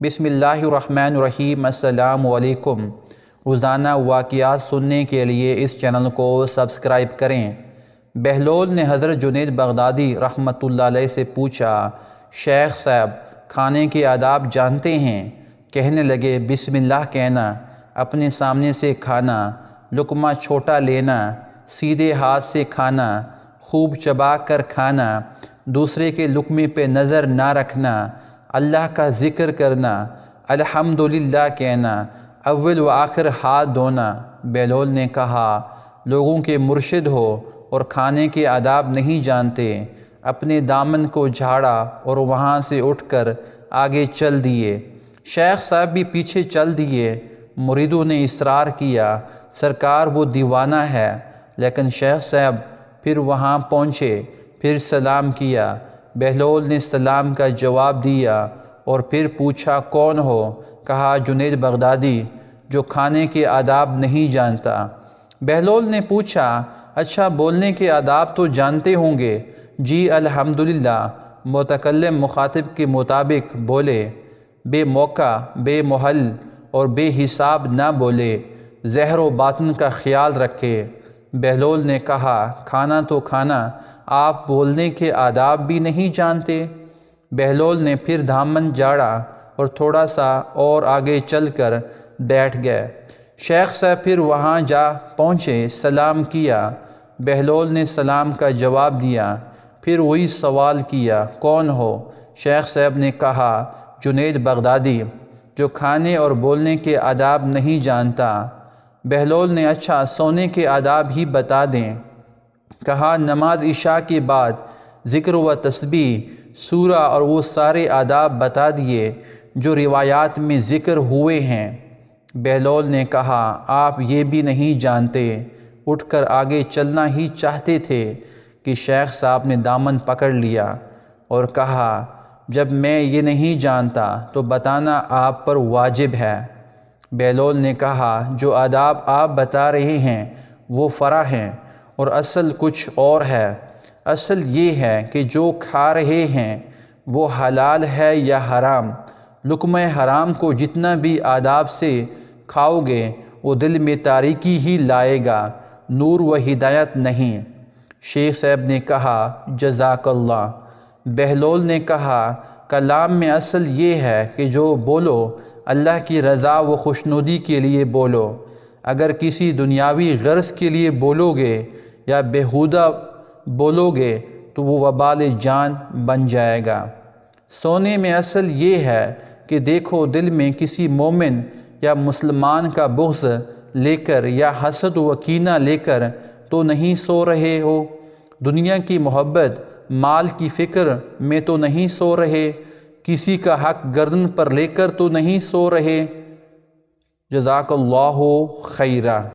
بسم اللہ الرحمن الرحیم۔ السلام علیکم۔ روزانہ واقعات سننے کے لیے اس چینل کو سبسکرائب کریں۔ بہلول نے حضرت جنید بغدادی رحمۃ اللہ علیہ سے پوچھا، شیخ صاحب کھانے کے آداب جانتے ہیں؟ کہنے لگے، بسم اللہ کہنا، اپنے سامنے سے کھانا، لقمہ چھوٹا لینا، سیدھے ہاتھ سے کھانا، خوب چبا کر کھانا، دوسرے کے لقمے پہ نظر نہ رکھنا، اللہ کا ذکر کرنا، الحمدللہ کہنا، اول و آخر ہاتھ دھونا۔ بہلول نے کہا، لوگوں کے مرشد ہو اور کھانے کے آداب نہیں جانتے۔ اپنے دامن کو جھاڑا اور وہاں سے اٹھ کر آگے چل دیے۔ شیخ صاحب بھی پیچھے چل دیے۔ مریدوں نے اصرار کیا، سرکار وہ دیوانہ ہے، لیکن شیخ صاحب پھر وہاں پہنچے، پھر سلام کیا۔ بہلول نے سلام کا جواب دیا اور پھر پوچھا، کون ہو؟ کہا، جنید بغدادی، جو کھانے کے آداب نہیں جانتا۔ بہلول نے پوچھا، اچھا بولنے کے آداب تو جانتے ہوں گے؟ جی الحمدللہ۔ متکلم مخاطب کے مطابق بولے، بے موقع، بے محل اور بے حساب نہ بولے، ظاہر و باطن کا خیال رکھے۔ بہلول نے کہا، کھانا تو کھانا، آپ بولنے کے آداب بھی نہیں جانتے؟ بہلول نے پھر دامن جھاڑا اور تھوڑا سا اور آگے چل کر بیٹھ گئے۔ شیخ صاحب پھر وہاں جا پہنچے، سلام کیا۔ بہلول نے سلام کا جواب دیا، پھر وہی سوال کیا، کون ہو؟ شیخ صاحب نے کہا، جنید بغدادی، جو کھانے اور بولنے کے آداب نہیں جانتا۔ بہلول نے اچھا سونے کے آداب ہی بتا دیں۔ کہا، نماز عشاء کے بعد ذکر و تسبیح، سورہ اور وہ سارے آداب بتا دیے جو روایات میں ذکر ہوئے ہیں۔ بہلول نے کہا، آپ یہ بھی نہیں جانتے؟ اٹھ کر آگے چلنا ہی چاہتے تھے کہ شیخ صاحب نے دامن پکڑ لیا اور کہا، جب میں یہ نہیں جانتا تو بتانا آپ پر واجب ہے۔ بہلول نے کہا، جو آداب آپ بتا رہے ہیں وہ فرع ہیں اور اصل کچھ اور ہے۔ اصل یہ ہے کہ جو کھا رہے ہیں وہ حلال ہے یا حرام۔ لقمہ حرام کو جتنا بھی آداب سے کھاؤ گے وہ دل میں تاریکی ہی لائے گا، نور و ہدایت نہیں۔ شیخ صاحب نے کہا، جزاک اللہ۔ بہلول نے کہا، کلام میں اصل یہ ہے کہ جو بولو اللہ کی رضا و خوشنودی کے لیے بولو۔ اگر کسی دنیاوی غرض کے لیے بولو گے یا بیہودہ بولو گے تو وہ وبال جان بن جائے گا۔ سونے میں اصل یہ ہے کہ دیکھو دل میں کسی مومن یا مسلمان کا بغض لے کر یا حسد و کینہ لے کر تو نہیں سو رہے ہو، دنیا کی محبت، مال کی فکر میں تو نہیں سو رہے، کسی کا حق گردن پر لے کر تو نہیں سو رہے۔ جزاک اللہ خیرہ۔